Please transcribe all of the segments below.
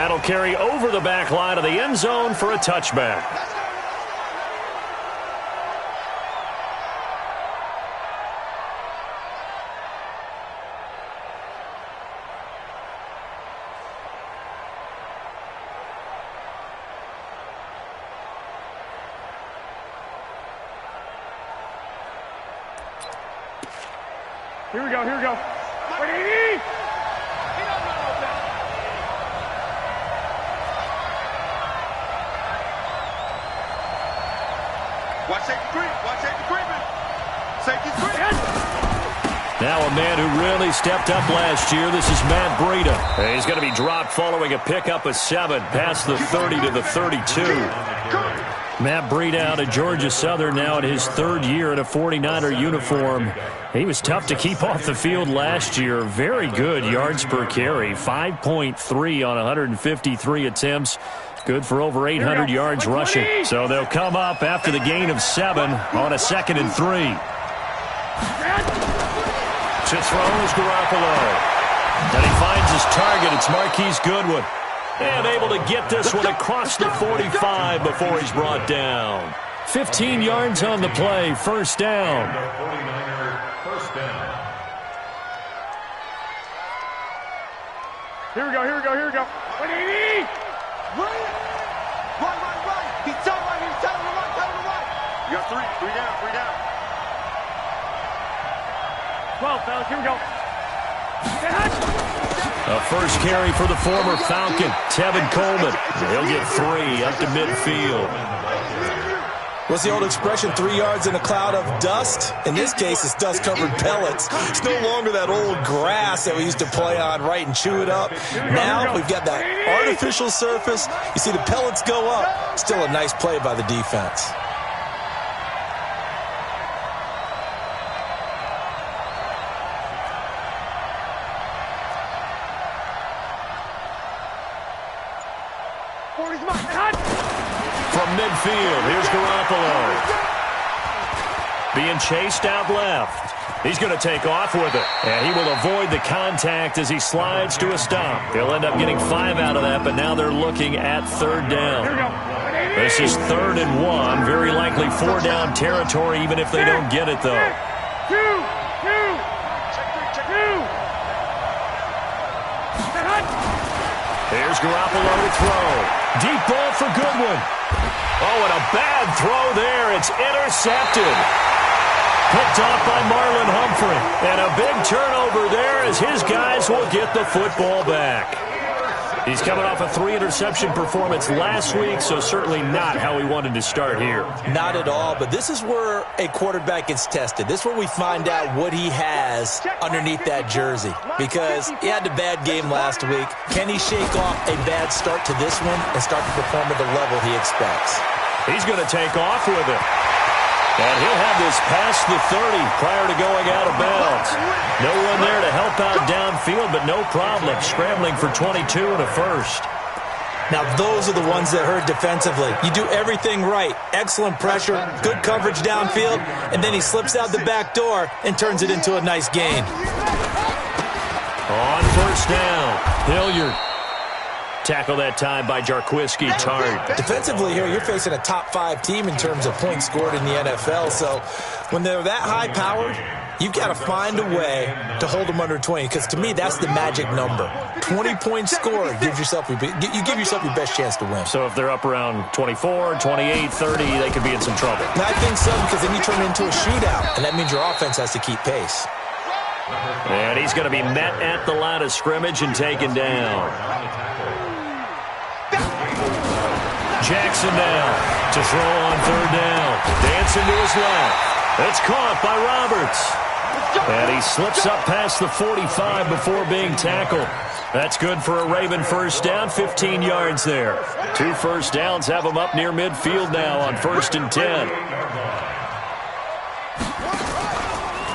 that'll carry over the back line of the end zone for a touchback. Here we go, here we go. Ready? Watch safety creep. Watch safety creeping. Safety creeping. Now a man who really stepped up last year. This is Matt Breida. He's going to be dropped following a pickup of 7 past the 30 to the 32. Matt Breida out of Georgia Southern, now in his 3rd year in a 49er uniform. He was tough to keep off the field last year. Very good yards per carry, 5.3 on 153 attempts. Good for over 800 yards rushing. So they'll come up after the gain of 7 on a 2nd and 3. To throw is Garoppolo. And he finds his target. It's Marquise Goodwin. And able to get this one across the 45 before he's brought down. 15 yards on the play, first down. Here we go, here we go, here we go. 180! Right. He's telling him right. You got 3 down. 12, fellas, here we go. A first carry for the former Falcon, Tevin Coleman. He'll get 3 up to midfield. What's the old expression, 3 yards in a cloud of dust? In this case, it's dust-covered pellets. It's no longer that old grass that we used to play on, right, and chew it up. Now we've got that artificial surface. You see the pellets go up. Still a nice play by the defense. From midfield, here's Garoppolo. Being chased out left. He's going to take off with it. And he will avoid the contact as he slides to a stop. He'll end up getting 5 out of that, but now they're looking at 3rd down. This is 3rd and 1. Very likely 4 down territory, even if they don't get it, though. Here's Garoppolo to throw. Deep ball for Goodwin. Oh, and a bad throw there. It's intercepted. Picked off by Marlon Humphrey. And a big turnover there as his guys will get the football back. He's coming off a 3-interception performance last week, so certainly not how he wanted to start here. Not at all, but this is where a quarterback gets tested. This is where we find out what he has underneath that jersey. Because he had a bad game last week. Can he shake off a bad start to this one and start to perform at the level he expects? He's going to take off with it. And he'll have this past the 30 prior to going out of bounds. No one there to help out downfield, but no problem. Scrambling for 22 and a first. Now, those are the ones that hurt defensively. You do everything right. Excellent pressure, good coverage downfield, and then he slips out the back door and turns it into a nice gain. On first down, Hilliard. Tackle that time by Jarquiski Tart. Defensively here, you're facing a top-5 team in terms of points scored in the NFL. So when they're that high-powered, you've got to find a way to hold them under 20. Because to me, that's the magic number. 20 points scored gives yourself you give yourself your best chance to win. So if they're up around 24, 28, 30, they could be in some trouble. And I think so, because then you turn it into a shootout, and that means your offense has to keep pace. And he's going to be met at the line of scrimmage and taken down. Jackson now to throw on 3rd down. Dancing to his left. It's caught by Roberts. And he slips up past the 45 before being tackled. That's good for a Raven first down, 15 yards there. 2 first downs have him up near midfield now on 1st and 10.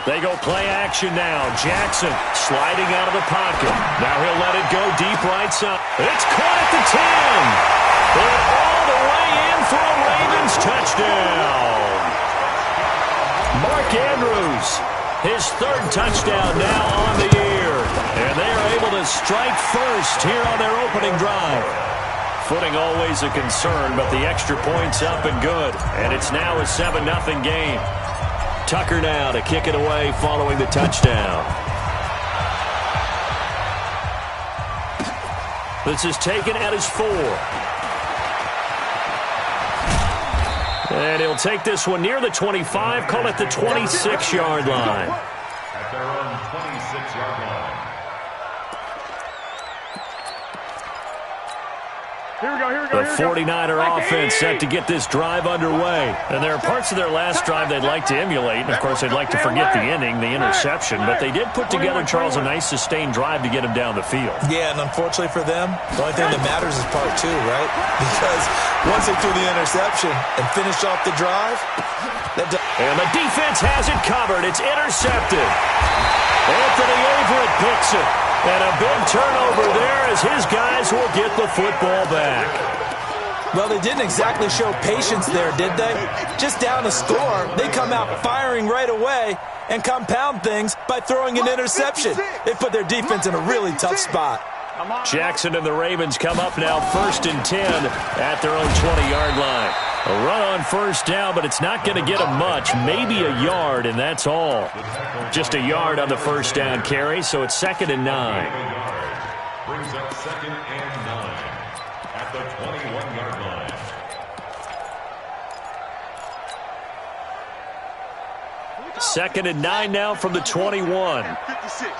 They go play action now. Jackson sliding out of the pocket. Now he'll let it go deep right side. It's caught at the 10. And all the way in for a Ravens touchdown. Mark Andrews, his 3rd touchdown now on the year. And they are able to strike first here on their opening drive. Footing always a concern, but the extra point's up and good. And it's now a 7-0 game. Tucker now to kick it away following the touchdown. This is taken at his 4. And he'll take this one near the 25, call it the 26-yard line. At their own 26-yard line. Here we go, here we go. The 49er offense set to get this drive underway. And there are parts of their last drive they'd like to emulate. And, of course, they'd like to forget the inning, the interception. But they did put together, Charles, a nice sustained drive to get him down the field. Yeah, and unfortunately for them, the only thing that matters is part 2, right? Because once they threw the interception and finished off the drive, and the defense has it covered. It's intercepted. Anthony Averett picks it. And a big turnover there as his guys will get the football back. Well, they didn't exactly show patience there, did they? Just down a score, they come out firing right away and compound things by throwing an interception. They put their defense in a really tough spot. Jackson and the Ravens come up now 1st and 10 at their own 20-yard line. A run on first down, but it's not going to get them much. Maybe a yard, and that's all. Just a yard on the first down carry, so it's 2nd and 9. Brings up 2nd and 9 at the 21-yard line. Second and 9 now from the 21. 56.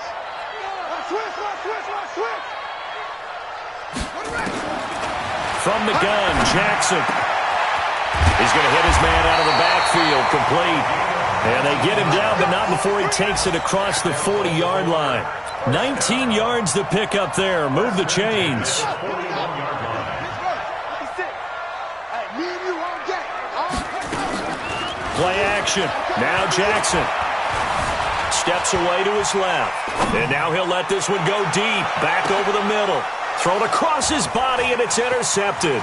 From the gun, Jackson. He's going to hit his man out of the backfield, complete. And they get him down, but not before he takes it across the 40-yard line. 19 yards to pick up there. Move the chains. Play action. Now Jackson. Steps away to his left. And now he'll let this one go deep. Back over the middle. Thrown across his body, and it's intercepted.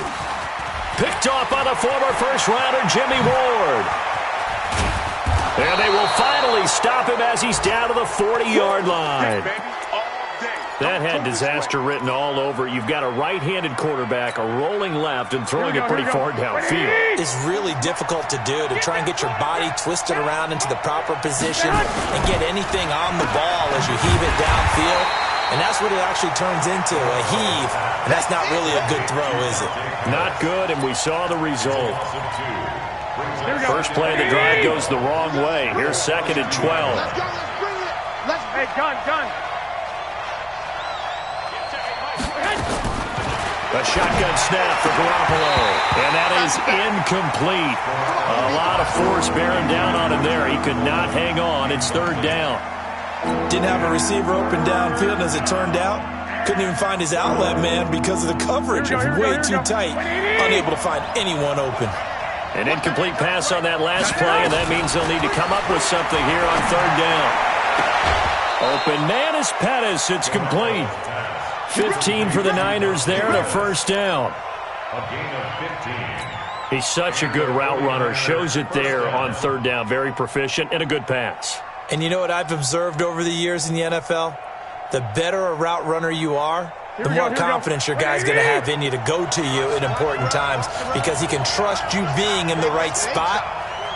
Picked off by the former first-rounder, Jimmy Ward. And they will finally stop him as he's down to the 40-yard line. That had disaster written all over it. You've got a right-handed quarterback, a rolling left, and throwing it pretty far downfield. It's really difficult to do, to try and get your body twisted around into the proper position and get anything on the ball as you heave it downfield. And that's what it actually turns into, a heave. And that's not really a good throw, is it? Not good, and we saw the result. First play of the drive goes the wrong way. Here's 2nd and 12. Hey, gun. A shotgun snap for Garoppolo. And that is incomplete. A lot of force bearing down on him there. He could not hang on. It's 3rd down. Didn't have a receiver open downfield, and as it turned out, couldn't even find his outlet man because of the coverage. It was way too tight. Unable to find anyone open. An incomplete pass on that last play, and that means they'll need to come up with something here on 3rd down. Open man is Pettis. It's complete. 15 for the Niners there and a first down. A gain of 15. He's such a good route runner. Shows it there on 3rd down. Very proficient and a good pass. And you know what I've observed over the years in the NFL? The better a route runner you are, the more confidence your guy's going to have in you to go to you in important times because he can trust you being in the right spot,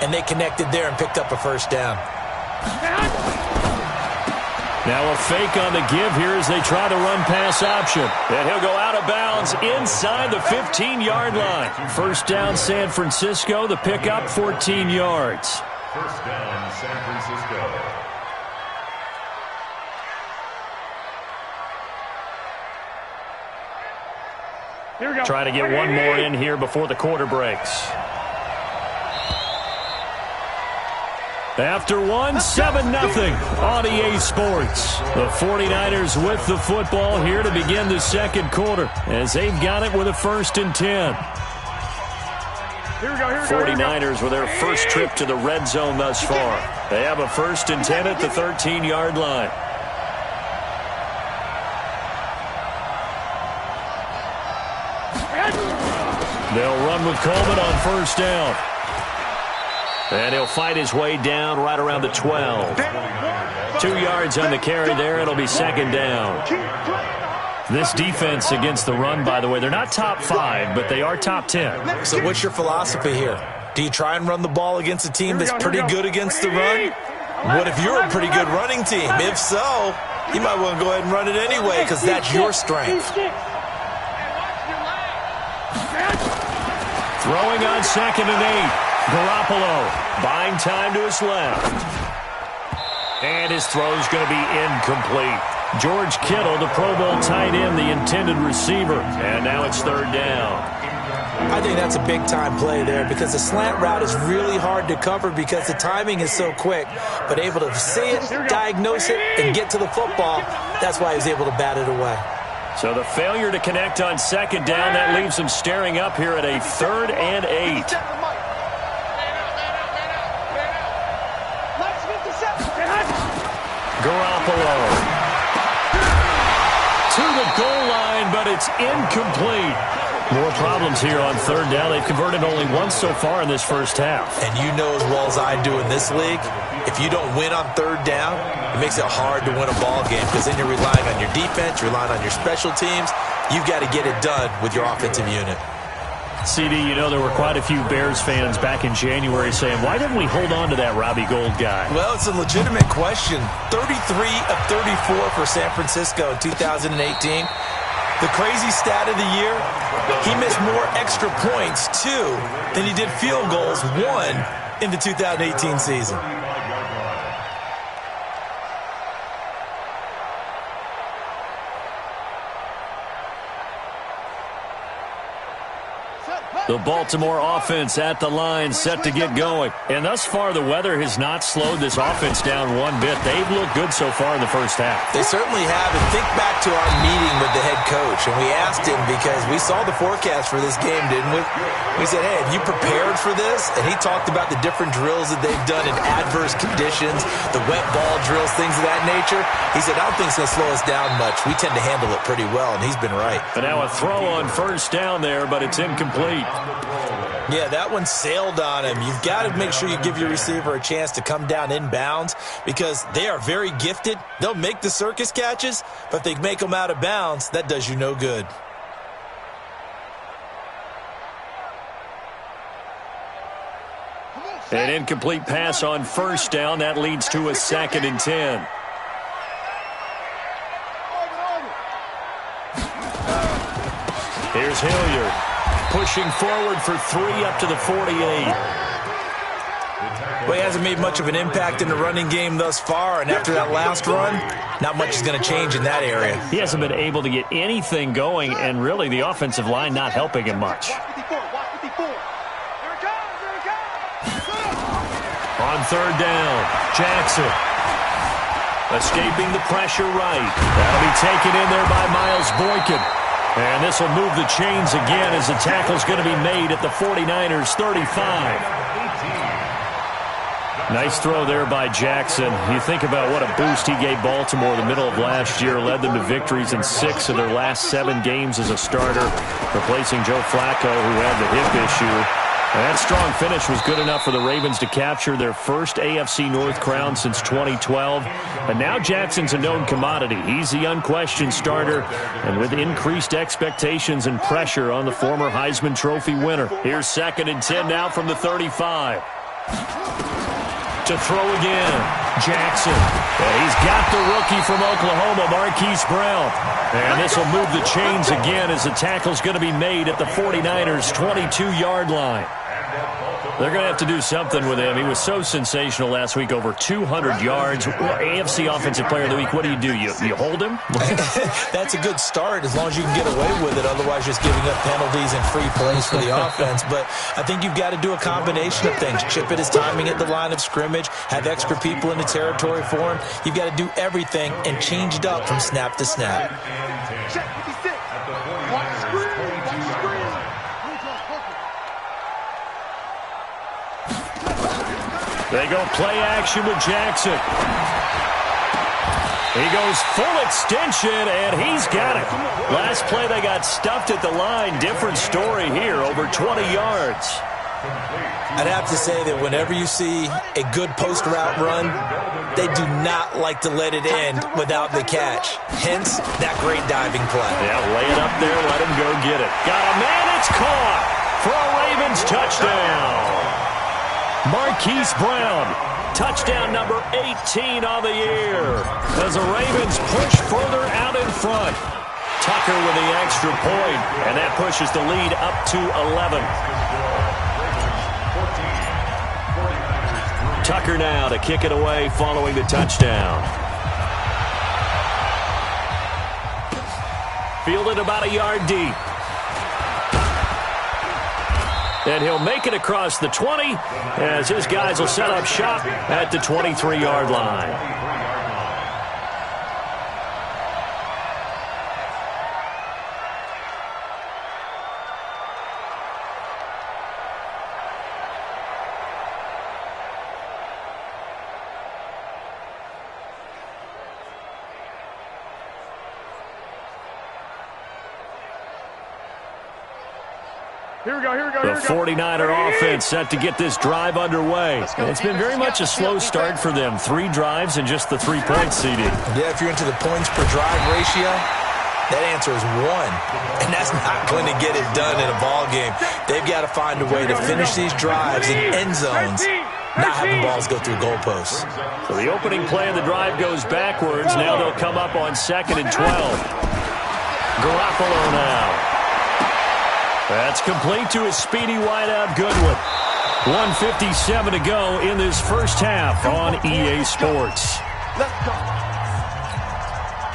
and they connected there and picked up a first down. Now a fake on the give here as they try the run-pass option. And he'll go out of bounds inside the 15-yard line. First down, San Francisco. The pickup, 14 yards. First down, San Francisco. Here we go. Try to get one more in here before the quarter breaks. After one, 7-0 on EA Sports. The 49ers with the football here to begin the second quarter as they've got it with a 1st and 10. Here we go, 49ers with their first trip to the red zone thus far. They have a 1st and 10 at the 13-yard line. They'll run with Coleman on first down. And he'll fight his way down right around the 12. 2 yards on the carry there. It'll be second down. This defense against the run, by the way, they're not top 5, but they are top 10. So what's your philosophy here? Do you try and run the ball against a team that's pretty good against the run? What if you're a pretty good running team? If so, you might want to go ahead and run it anyway because that's your strength. Throwing on 2nd and 8. Garoppolo buying time to his left. And his throw's going to be incomplete. George Kittle, the Pro Bowl tight end, the intended receiver. And now it's 3rd down. I think that's a big-time play there because the slant route is really hard to cover because the timing is so quick. But able to see it, diagnose it, and get to the football, that's why he was able to bat it away. So the failure to connect on 2nd down, that leaves him staring up here at a 3rd and 8. Garoppolo to the goal line, but it's incomplete. More problems here on 3rd down. They've converted only once so far in this first half. And you know as well as I do in this league, if you don't win on 3rd down, it makes it hard to win a ball game because then you're relying on your defense, you're relying on your special teams. You've got to get it done with your offensive unit. CD, you know there were quite a few Bears fans back in January saying, why didn't we hold on to that Robbie Gould guy? Well, it's a legitimate question. 33 of 34 for San Francisco in 2018. The crazy stat of the year, he missed more extra points, 2, than he did field goals, 1, in the 2018 season. The Baltimore offense at the line, set to get going. And thus far, the weather has not slowed this offense down one bit. They've looked good so far in the first half. They certainly have. And think back to our meeting with the head coach. And we asked him because we saw the forecast for this game, didn't we? We said, hey, have you prepared for this? And he talked about the different drills that they've done in adverse conditions, the wet ball drills, things of that nature. He said, I don't think it's going to slow us down much. We tend to handle it pretty well, and he's been right. And now a throw on 1st down there, but it's incomplete. Yeah, that one sailed on him. You've got to make sure you give your receiver a chance to come down inbounds because they are very gifted. They'll make the circus catches, but if they make them out of bounds, that does you no good. An incomplete pass on 1st down. That leads to a 2nd and 10. Here's Hilliard. Pushing forward for 3 up to the 48. Well, he hasn't made much of an impact in the running game thus far, and after that last run, not much is going to change in that area. He hasn't been able to get anything going, and really the offensive line not helping him much. On 3rd down, Jackson. Escaping the pressure right. That'll be taken in there by Miles Boykin. And this will move the chains again as the tackle's going to be made at the 49ers 35. Nice throw there by Jackson. You think about what a boost he gave Baltimore in the middle of last year, led them to victories in 6 of their last 7 games as a starter, replacing Joe Flacco, who had the hip issue. And that strong finish was good enough for the Ravens to capture their first AFC North crown since 2012. And now Jackson's a known commodity. He's the unquestioned starter, and with increased expectations and pressure on the former Heisman Trophy winner. Here's 2nd and 10 now from the 35. To throw again, Jackson. And he's got the rookie from Oklahoma, Marquise Brown. And this will move the chains again as the tackle's going to be made at the 49ers' 22-yard line. They're going to have to do something with him. He was so sensational last week, over 200 yards. AFC Offensive Player of the Week, what do? You hold him? That's a good start as long as you can get away with it. Otherwise, just giving up penalties and free plays for the offense. But I think you've got to do a combination of things. Chip it his timing at the line of scrimmage, have extra people in the territory for him. You've got to do everything and change it up from snap to snap. They go play action with Jackson. He goes full extension, and he's got it. Last play, they got stuffed at the line. Different story here, over 20 yards. I'd have to say that whenever you see a good post route run, they do not like to let it end without the catch. Hence, that great diving play. Yeah, lay it up there, let him go get it. Got a man, it's caught for a Ravens touchdown. Marquise Brown, touchdown number 18 on the year as the Ravens push further out in front. Tucker with the extra point, and that pushes the lead up to 11. Tucker now to kick it away following the touchdown. Fielded about a yard deep. And he'll make it across the 20 as his guys will set up shop at the 23-yard line. The 49er offense set to get this drive underway. And it's been very much a slow start for them. 3 drives and just the 3-point seeding. Yeah, if you're into the points per drive ratio, that answer is 1. And that's not going to get it done in a ball game. They've got to find a way to finish these drives in end zones, not having balls go through goalposts. So the opening play of the drive goes backwards. Now they'll come up on 2nd and 12. Garoppolo now. That's complete to his speedy wideout Goodwin. 1:57 to go in this first half on EA Sports.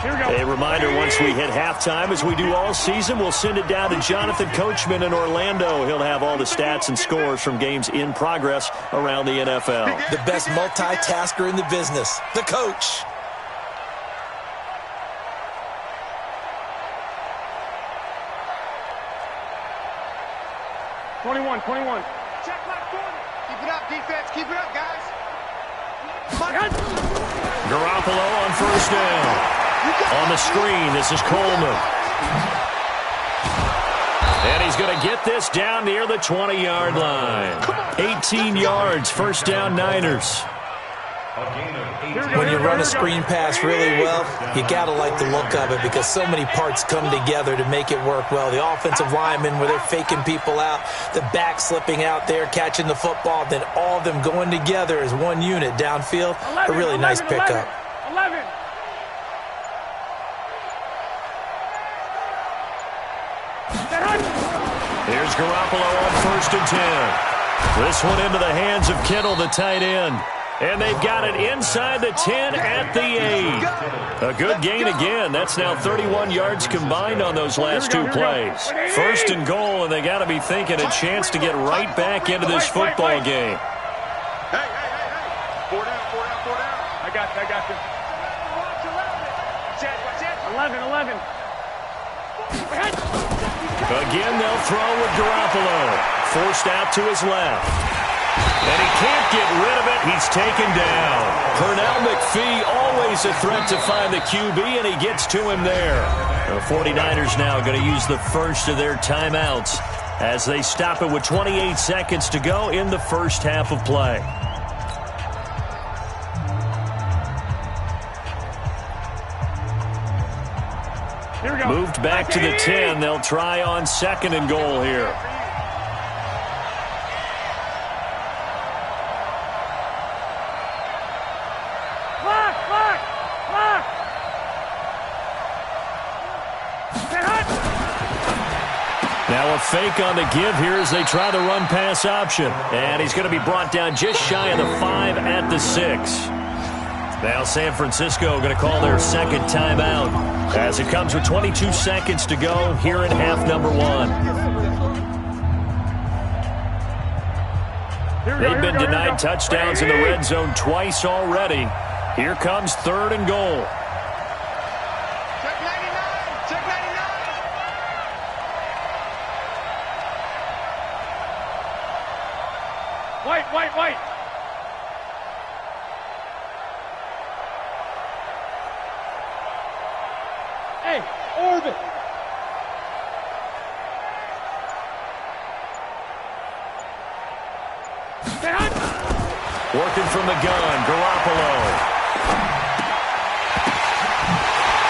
A reminder, once we hit halftime, as we do all season, we'll send it down to Jonathan Coachman in Orlando. He'll have all the stats and scores from games in progress around the NFL. The best multitasker in the business, the coach. Check like 40. Keep it up, defense. Keep it up, guys. Garoppolo on first down. On the screen, this is Coleman. And he's going to get this down near the 20-yard line. 18 yards, first down Niners. When you run a screen pass really well, you got to like the look of it because so many parts come together to make it work well. The offensive linemen, where they're faking people out, the back slipping out there, catching the football, then all of them going together as one unit downfield. A really nice pickup. 11. Here's Garoppolo on 1st and 10. This one into the hands of Kittle, the tight end. And they've got it inside the 10 at the 8. A good gain again. That's now 31 yards combined on those last 2 plays. 1st and goal, and they got to be thinking a chance to get right back into this football game. Hey. 4 down. I got you. Watch it. 11. Again, they'll throw with Garoppolo. Forced out to his left. And he can't get rid of it. He's taken down. Pernell McPhee, always a threat to find the QB, and he gets to him there. The 49ers now going to use the first of their timeouts as they stop it with 28 seconds to go in the first half of play. Moved back to the 10. They'll try on 2nd and goal here. Now a fake on the give here as they try the run-pass option. And he's going to be brought down just shy of the 5 at the 6. Now San Francisco going to call their 2nd timeout as it comes with 22 seconds to go here in half number 1. They've been denied touchdowns in the red zone twice already. Here comes 3rd and goal. Check 99. White. Hey, orbit. working from the gun. Garoppolo.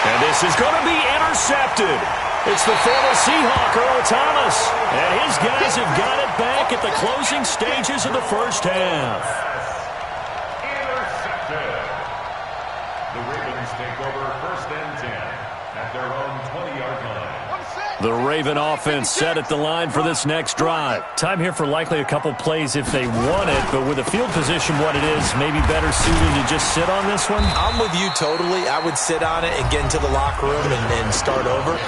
And this is going to be intercepted. It's the former Seahawk, Earl Thomas. And his guys have got it back at the closing stages of the first half. Intercepted. The Ravens take over 1st and 10 at their own 20-yard line. The Raven offense set at the line for this next drive. Time here for likely a couple plays if they want it, but with the field position what it is, maybe better suited to just sit on this one? I'm with you totally. I would sit on it and get into the locker room and start over.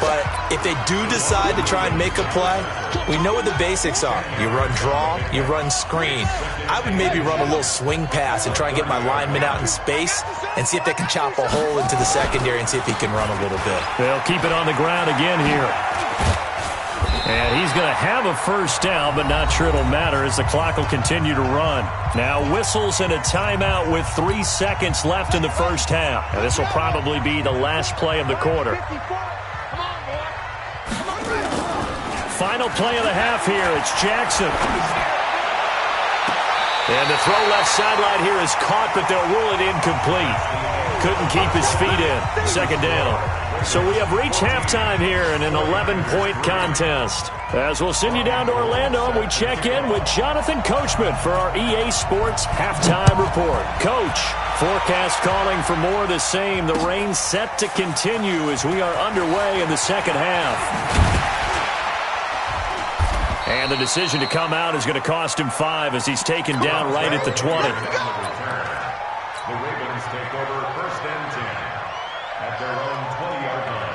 But if they do decide to try and make a play, we know what the basics are. You run draw, you run screen. I would maybe run a little swing pass and try and get my lineman out in space and see if they can chop a hole into the secondary and see if he can run a little bit. They'll keep it on the ground again here. And he's going to have a first down, but not sure it'll matter as the clock will continue to run. Now whistles and a timeout with 3 seconds left in the first half. Now this will probably be the last play of the quarter. Final play of the half here. It's Jackson. And the throw left sideline here is caught, but they'll rule it incomplete. Couldn't keep his feet in. Second down. So we have reached halftime here in an 11-point contest. As we'll send you down to Orlando, and we check in with Jonathan Coachman for our EA Sports Halftime Report. Coach, forecast calling for more of the same. The rain set to continue as we are underway in the second half. And the decision to come out is going to cost him 5 as he's taken down right at the 20. The Ravens take over 1st and 10 at their own 20-yard line.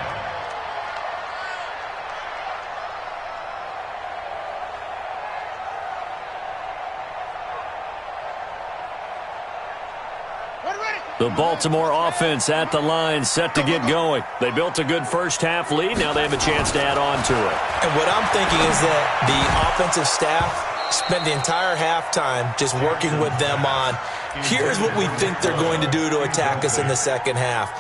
The Baltimore offense at the line, set to get going. They built a good first-half lead. Now they have a chance to add on to it. And what I'm thinking is that the offensive staff spent the entire halftime just working with them on, here's what we think they're going to do to attack us in the second half.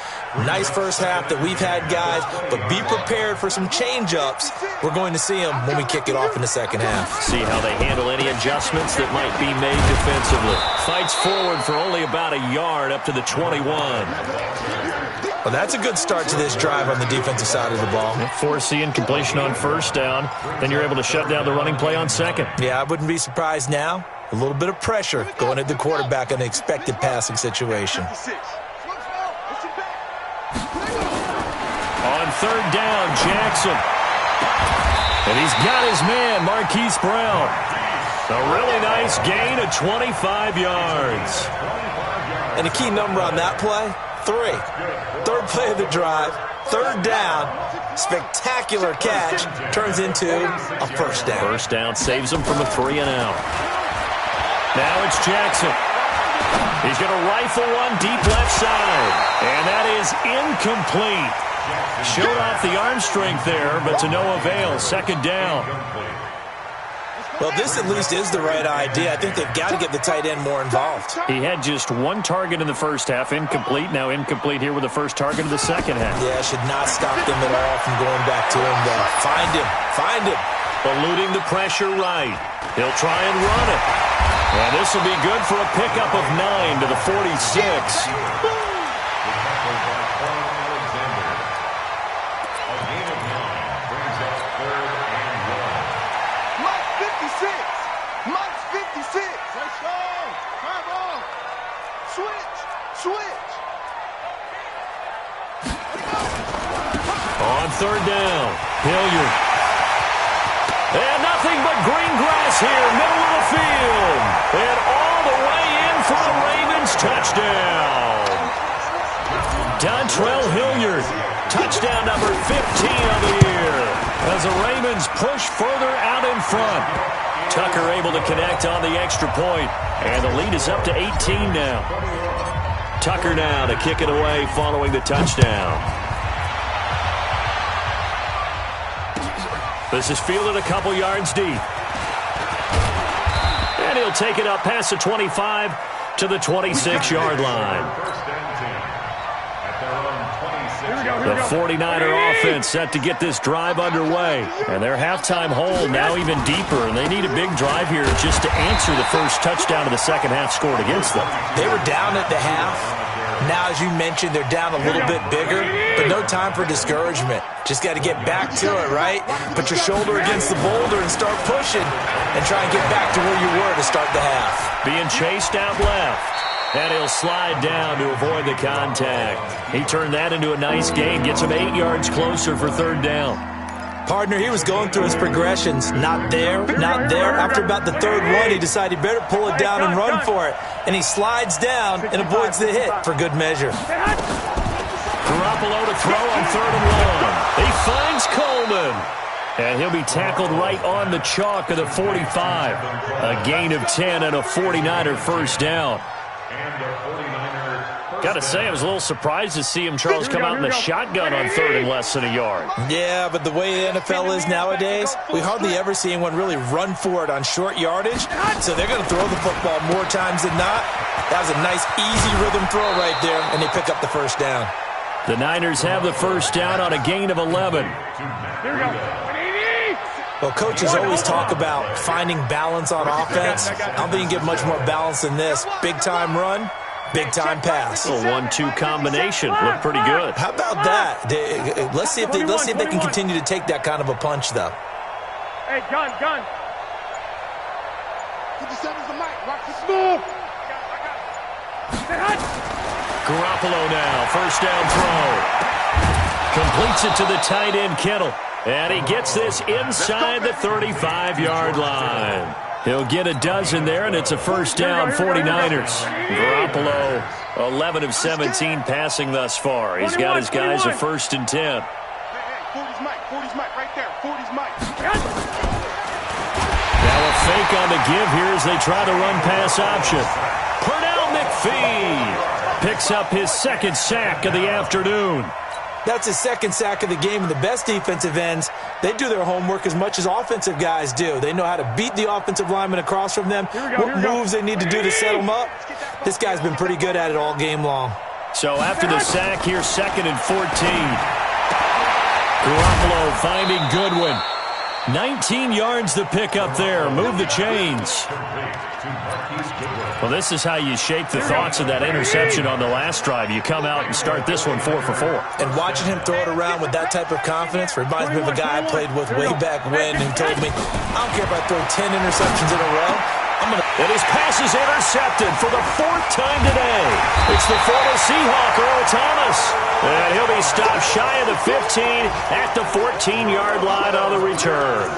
Nice first half that we've had, guys, but be prepared for some change-ups. We're going to see them when we kick it off in the second half. See how they handle any adjustments that might be made defensively. Fights forward for only about a yard up to the 21. Well, that's a good start to this drive on the defensive side of the ball. Forcing incompletion on first down. Then you're able to shut down the running play on second. Yeah, I wouldn't be surprised now. A little bit of pressure going at the quarterback in an expected passing situation. On third down, Jackson. And he's got his man, Marquise Brown. A really nice gain of 25 yards. And a key number on that play, 3. Third play of the drive, third down, spectacular catch, turns into a first down. First down saves him from a 3-and-out. Now it's Jackson. He's going to rifle one deep left side. And that is incomplete. Showed off the arm strength there, but to no avail. Second down. Well, this at least is the right idea. I think they've got to get the tight end more involved. He had just one target in the first half, incomplete. Now incomplete here with the first target of the second half. Yeah, should not stop them at all from going back to him, though. Find him. Eluding the pressure right. He'll try and run it. And this will be good for a pickup of 9 to the 46. On third down, Hilliard. And nothing but green grass here, middle of the field. And all the way in for a Ravens touchdown. Dontrell Hilliard, touchdown number 15 of the year. As the Ravens push further out in front. Tucker able to connect on the extra point. And the lead is up to 18 now. Tucker now to kick it away following the touchdown. This is fielded a couple yards deep. And he'll take it up past the 25 to the 26-yard line. First and 10 at their own 26. The 49er offense set to get this drive underway. And their halftime hole now even deeper, and they need a big drive here just to answer the first touchdown of the second half scored against them. They were down at the half. Now, as you mentioned, they're down a little bit bigger, but no time for discouragement. Just got to get back to it, right? Put your shoulder against the boulder and start pushing and try and get back to where you were to start the half. Being chased out left. And he'll slide down to avoid the contact. He turned that into a nice gain. Gets him 8 yards closer for third down. Partner, he was going through his progressions. Not there, not there. After about the third one, he decided he better pull it down and run for it. And he slides down and avoids the hit for good measure. Garoppolo to throw on 3rd and 1. He finds Coleman. And he'll be tackled right on the chalk of the 45. A gain of 10 and a 49er first down. Got to say, I was a little surprised to see him, Charles, come out in the shotgun on 3rd and less than a yard. Yeah, but the way the NFL is nowadays, we hardly ever see anyone really run for it on short yardage. So they're going to throw the football more times than not. That was a nice, easy rhythm throw right there, and they pick up the first down. The Niners have the first down on a gain of 11. Here we go. Well, coaches always talk about finding balance on offense. I don't think you get much more balance than this. Big-time run, big-time pass. A 1-2 combination. Looked pretty good. How about that? Let's see if they can continue to take that kind of a punch, though. Hey, gun. 57's the mic. Watch the move. Garoppolo now, first down throw. Completes it to the tight end, Kittle. And he gets this inside the 35-yard line. He'll get a dozen there, and it's a first down, 49ers. Garoppolo, 11 of 17 passing thus far. He's got his guys a 1st and 10. 40's mic right there. 40's mic. Now a fake on the give here as they try to run pass option. Pernell McPhee picks up his 2nd sack of the afternoon. That's his 2nd sack of the game, and the best defensive ends, they do their homework as much as offensive guys do. They know how to beat the offensive lineman across from them, what moves they need to do to set them up. This guy's been pretty good at it all game long. So after the sack here, 2nd and 14. Garoppolo finding Goodwin. 19 yards to pick up there. Move the chains. Well, this is how you shake the thoughts of that interception on the last drive. You come out and start this one 4 for 4. And watching him throw it around with that type of confidence reminds me of a guy I played with way back when who told me, I don't care if I throw 10 interceptions in a row. And his pass is intercepted for the 4th time today. It's the former Seahawk, Earl Thomas. And he'll be stopped shy of the 15 at the 14-yard line on the return.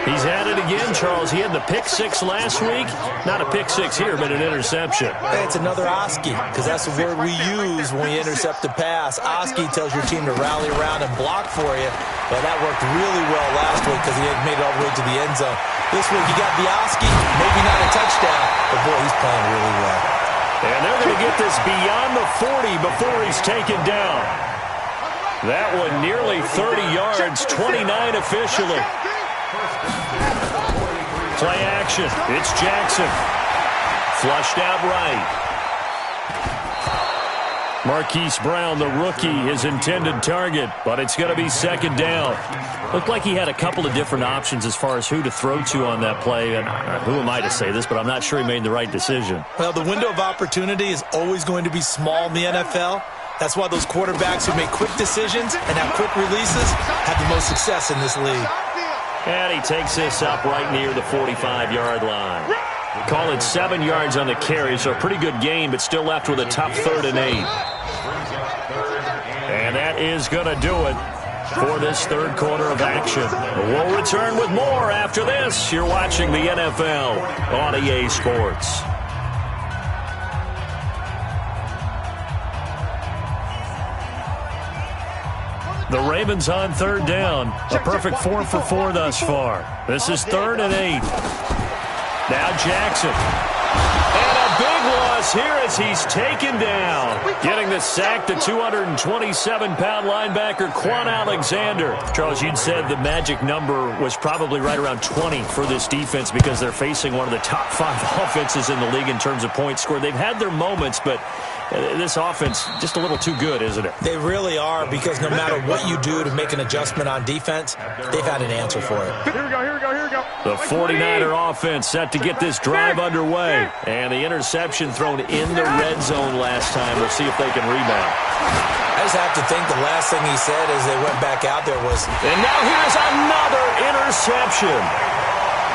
He's had it again, Charles. He had the pick 6 last week. Not a pick 6 here, but an interception. It's another Oski, because that's the word we use when we intercept a pass. Oski tells your team to rally around and block for you. But that worked really well last week because he had made it all the way to the end zone. This week he got the Oski, maybe not a touchdown, but boy, he's playing really well. And they're going to get this beyond the 40 before he's taken down. That one nearly 30 yards, 29 officially. Play action. It's Jackson. Flushed out right. Marquise Brown, the rookie, his intended target, but it's going to be 2nd down. Looked like he had a couple of different options as far as who to throw to on that play. And who am I to say this, but I'm not sure he made the right decision. Well, the window of opportunity is always going to be small in the NFL. That's why those quarterbacks who make quick decisions and have quick releases have the most success in this league. And he takes this up right near the 45-yard line. Call it 7 yards on the carry, so a pretty good gain, but still left with a tough 3rd and 8. And that is going to do it for this 3rd quarter of action. We'll return with more after this. You're watching the NFL on EA Sports. The Ravens on 3rd down. A perfect 4 for 4 thus far. This is 3rd and 8. Now Jackson. And a big loss loss here as he's taken down. Getting the sack, the 227-pound linebacker, Quan Alexander. Charles, you'd said the magic number was probably right around 20 for this defense because they're facing one of the top 5 offenses in the league in terms of points scored. They've had their moments, but this offense just a little too good, isn't it? They really are, because no matter what you do to make an adjustment on defense, they've had an answer for it. Here we go, here we go, here we go. The 49er offense set to get this drive underway. And the interception thrown in the red zone last time. We'll see if they can rebound. I just have to think the last thing he said as they went back out there was... And now here's another interception.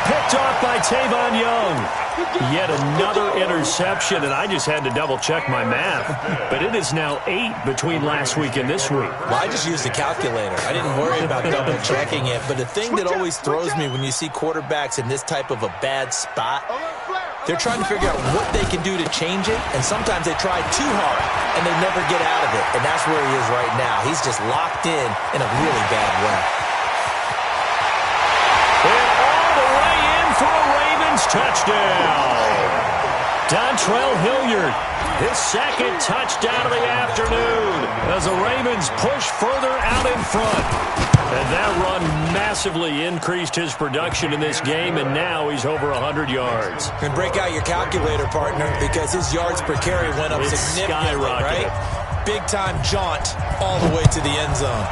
Picked off by Tavon Young. Yet another interception, and I just had to double-check my math. But it is now 8 between last week and this week. Well, I just used a calculator. I didn't worry about double-checking it. But the thing that always throws me when you see quarterbacks in this type of a bad spot, they're trying to figure out what they can do to change it, and sometimes they try too hard, and they never get out of it. And that's where he is right now. He's just locked in a really bad way. And all the way in for a Ravens touchdown. Dontrell Hilliard, his second touchdown of the afternoon as the Ravens push further out in front. And that run massively increased his production in this game, and now he's over 100 yards. And break out your calculator, partner, because his yards per carry went up significantly, right? Big-time jaunt all the way to the end zone.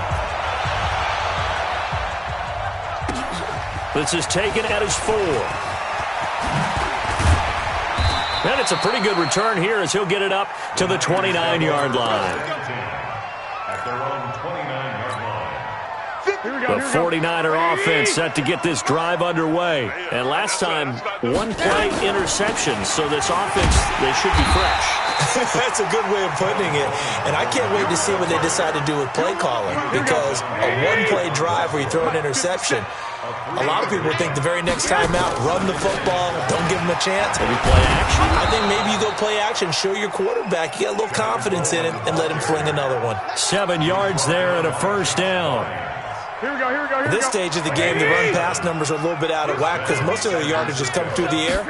This is taken at his 4. And it's a pretty good return here as he'll get it up to the 29-yard line. At their own 29-yard line. The 49er offense set to get this drive underway. And last time, one-play interception, so this offense, they should be fresh. That's a good way of putting it. And I can't wait to see what they decide to do with play calling, because a one-play drive where you throw an interception, a lot of people think the very next time out, run the football, don't give them a chance. Maybe play action. I think maybe you go play action, show your quarterback you got a little confidence in him, and let him fling another one. 7 yards there and a first down. Here we go, here we go, here we go. At this stage of the game, the run-pass numbers are a little bit out of whack because most of their yardage just come through the air.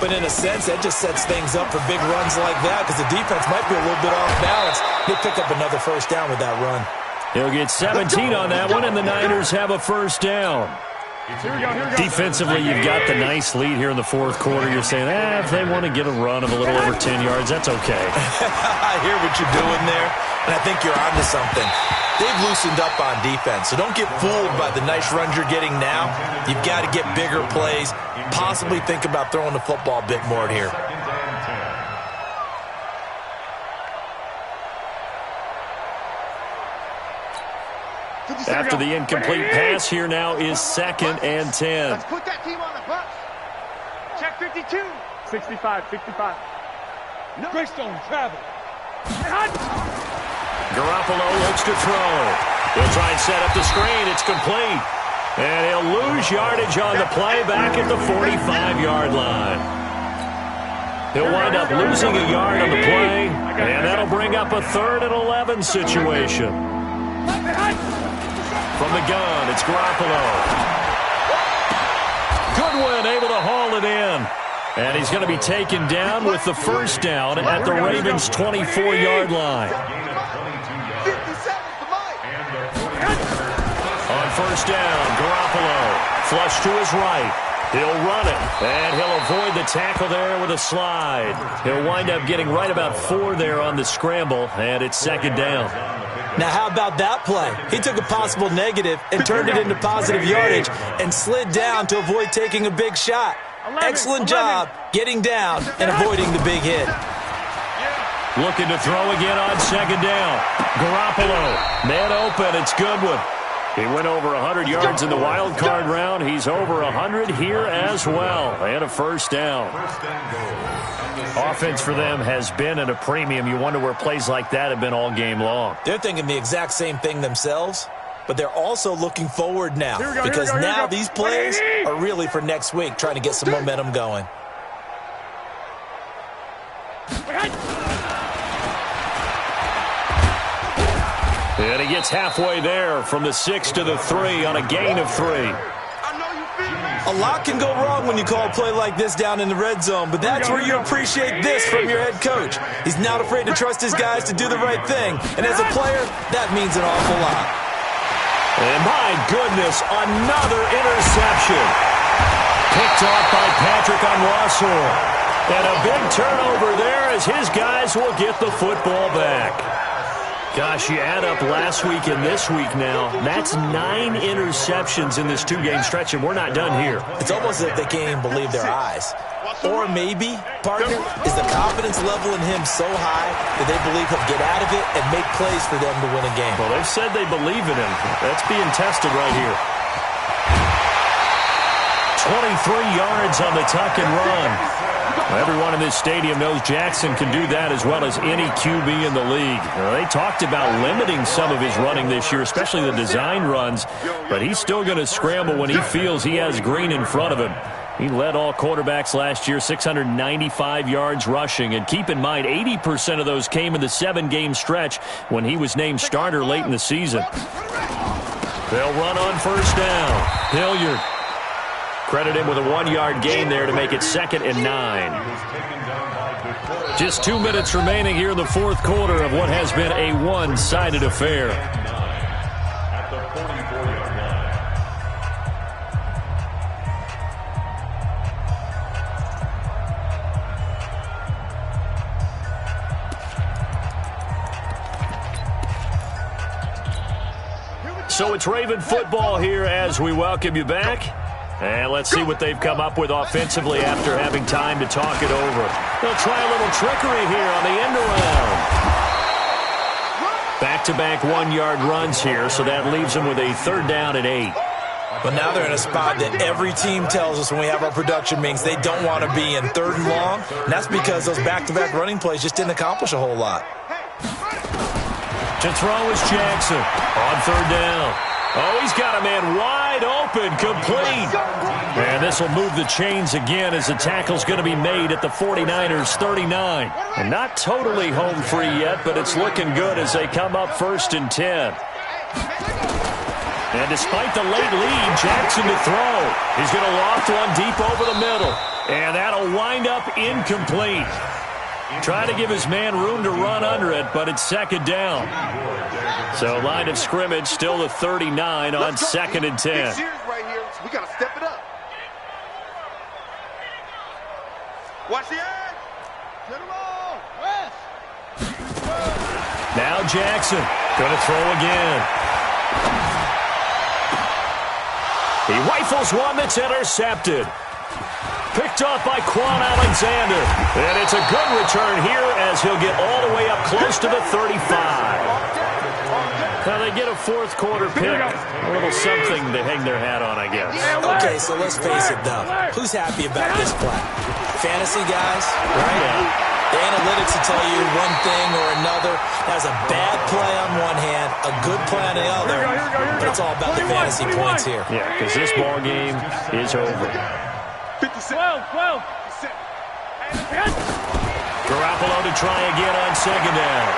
But in a sense, that just sets things up for big runs like that because the defense might be a little bit off balance. They pick up another first down with that run. He'll get 17 on that one, and the Niners have a first down. Here we go, here we go. Defensively, you've got the nice lead here in the fourth quarter. You're saying, if they want to get a run of a little over 10 yards, that's okay. I hear what you're doing there, and I think you're onto something. They've loosened up on defense, so don't get fooled by the nice runs you're getting now. You've got to get bigger plays, possibly think about throwing the football a bit more here. After the incomplete pass, here now is 2nd and 10. Let's put that team on the bus. Check 52. 65, 65. Greystone travel. Garoppolo looks to throw. He'll try and set up the screen. It's complete. And he'll lose yardage on the play back at the 45-yard line. He'll wind up losing a yard on the play, and that'll bring up a 3rd and 11 situation. From the gun, it's Garoppolo. Goodwin able to haul it in. And he's going to be taken down with the first down at the Ravens' 24-yard line. On first down, Garoppolo, flush to his right. He'll run it, and he'll avoid the tackle there with a slide. He'll wind up getting right about 4 there on the scramble, and it's 2nd down. Now, how about that play? He took a possible negative and turned it into positive yardage and slid down to avoid taking a big shot. Excellent job getting down and avoiding the big hit. Looking to throw again on 2nd down. Garoppolo, man open, it's Goodwin. He went over 100 yards in the wild card round. He's over 100 here as well. And a first down. Offense for them has been at a premium. You wonder where plays like that have been all game long. They're thinking the exact same thing themselves, but they're also looking forward now because now these plays are really for next week, trying to get some momentum going. And he gets halfway there from the 6 to the 3 on a gain of 3. I know you feel me. A lot can go wrong when you call a play like this down in the red zone, but that's where you appreciate this from your head coach. He's not afraid to trust his guys to do the right thing, and as a player, that means an awful lot. And my goodness, another interception. Picked off by Patrick on Wassor. And a big turnover there as his guys will get the football back. Gosh, you add up last week and this week now. That's 9 interceptions in this 2-game stretch, and we're not done here. It's almost as if they can't even believe their eyes. Or maybe, partner, is the confidence level in him so high that they believe he'll get out of it and make plays for them to win a game. Well, they've said they believe in him. That's being tested right here. 23 yards on the tuck and run. Everyone in this stadium knows Jackson can do that as well as any QB in the league. They talked about limiting some of his running this year, especially the design runs, but he's still going to scramble when he feels he has green in front of him. He led all quarterbacks last year, 695 yards rushing. And keep in mind, 80% of those came in the 7-game stretch when he was named starter late in the season. They'll run on first down. Hilliard. Credit him with a 1-yard gain there to make it 2nd and 9. Just 2 minutes remaining here in the fourth quarter of what has been a one-sided affair. At the 44-yard line. So it's Raven football here as we welcome you back. And let's see what they've come up with offensively after having time to talk it over. They'll try a little trickery here on the end around. Back-to-back 1-yard runs here, so that leaves them with a 3rd down and 8. But now they're in a spot that every team tells us when we have our production meetings they don't want to be in 3rd and long. And that's because those back-to-back running plays just didn't accomplish a whole lot. To throw is Jackson on 3rd down. Oh, he's got a man wide open, complete. And this will move the chains again as the tackle's going to be made at the 49ers' 39. And not totally home free yet, but it's looking good as they come up 1st and 10. And despite the late lead, Jackson to throw. He's going to loft one deep over the middle. And that'll wind up incomplete. Trying to give his man room to run under it, but it's 2nd down. So line of scrimmage still the 39 on 2nd and 10. Right here. We got to step it up. Watch the edge. Get him on. West. Now Jackson going to throw again. He rifles one that's intercepted. Picked off by Quan Alexander. And it's a good return here as he'll get all the way up close to the 35. Now they get a 4th quarter pick. A little something to hang their hat on, I guess. Okay, so let's face it, though. Who's happy about this play? Fantasy guys, right? Yeah. The analytics will tell you one thing or another. That's a bad play on one hand, a good play on the other. But it's all about the fantasy points here. Yeah, because this ball game is over. 12. Garoppolo to try again on 2nd down.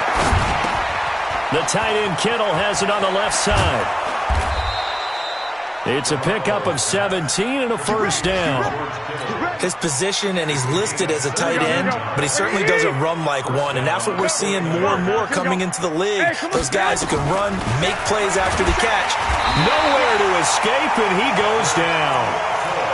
The tight end Kittle has it on the left side. It's a pickup of 17 and a 1st down. His position, and he's listed as a tight end, but he certainly doesn't run like one, and that's what we're seeing more and more coming into the league. Those guys who can run, make plays after the catch. Nowhere to escape, and he goes down.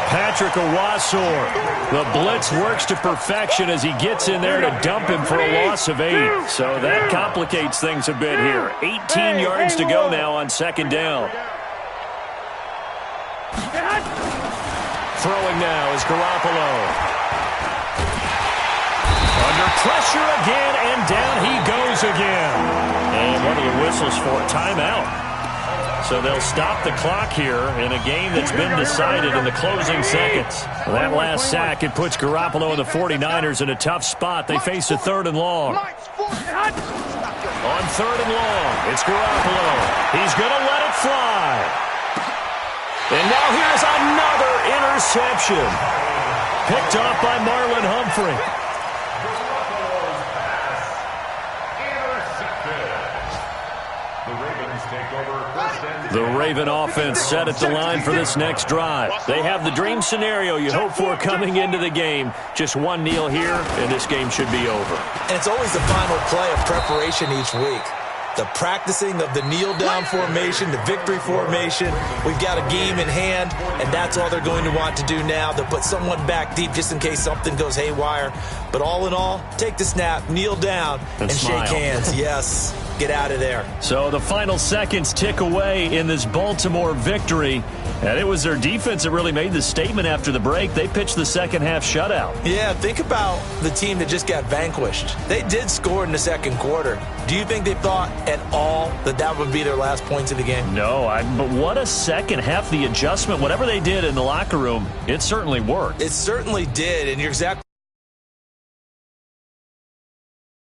Patrick Owasor. The blitz works to perfection as he gets in there to dump him for a loss of 8. So that complicates things a bit here. 18 yards to go now on 2nd down. Throwing now is Garoppolo. Under pressure again, and down he goes again. And one of the whistles for a timeout. So they'll stop the clock here in a game that's been decided in the closing seconds. That last sack, it puts Garoppolo and the 49ers in a tough spot. They face a 3rd and long. On 3rd and long, it's Garoppolo. He's going to let it fly. And now here's another interception. Picked off by Marlon Humphrey. The Ravens Ravens take over first and The Raven offense set at the line for this next drive. They have the dream scenario you hope for coming into the game. Just one kneel here, and this game should be over. And it's always the final play of preparation each week. The practicing of the kneel-down formation, the victory formation. We've got a game in hand, and that's all they're going to want to do now. They'll put someone back deep just in case something goes haywire. But all in all, take the snap, kneel down, and smile. shake hands. Yes, get out of there. So the final seconds tick away in this Baltimore victory. And it was their defense that really made the statement after the break. They pitched the second half shutout. Yeah, think about the team that just got vanquished. They did score in the second quarter. Do you think they thought at all that that would be their last points of the game? No, but what a second half. The adjustment, whatever they did in the locker room, it certainly worked. It certainly did, and you're exactly